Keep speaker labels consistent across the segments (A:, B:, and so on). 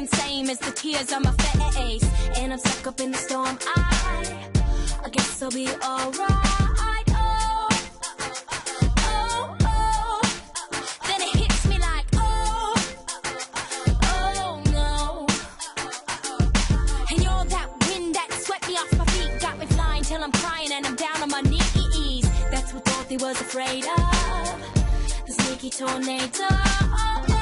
A: rain, same as the tears on my face. And I'm stuck up in the storm. I guess I'll be alright. Oh, oh, oh. Then it hits me like, oh, oh no. And you're that wind that swept me off my feet, got me flying till I'm crying and I'm down on my knees. That's what Dorothy was afraid of, the sneaky tornado. Oh, oh.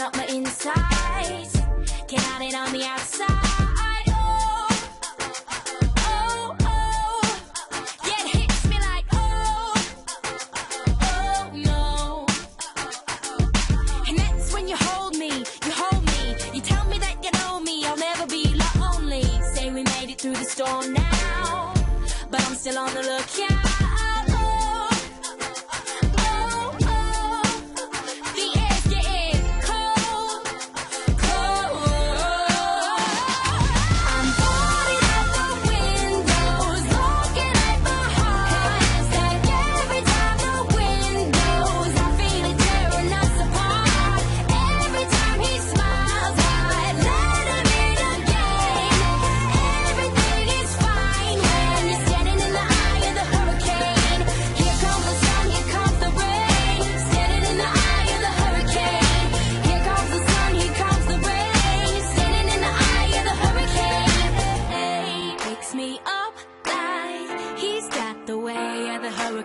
A: Up my insides, can't it on the outside. Oh, oh, oh, yeah, it hits me like, oh, oh no. And that's when you hold me, you tell me that you know me, I'll never be lonely. Say we made it through the storm now, but I'm still on the lookout.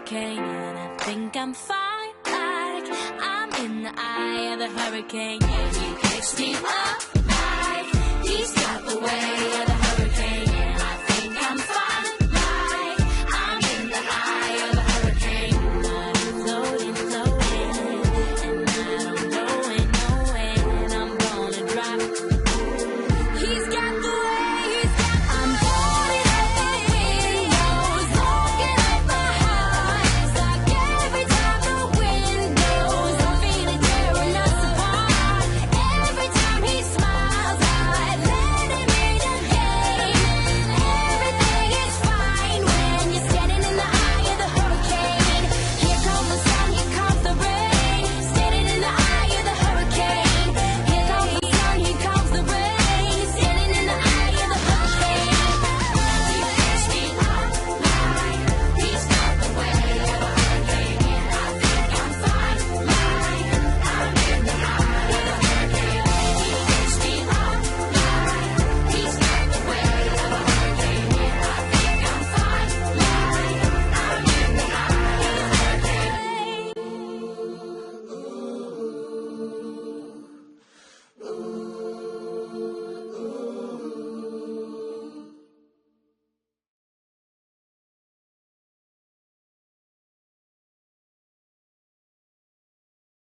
A: And I think I'm fine, like I'm in the eye of the hurricane.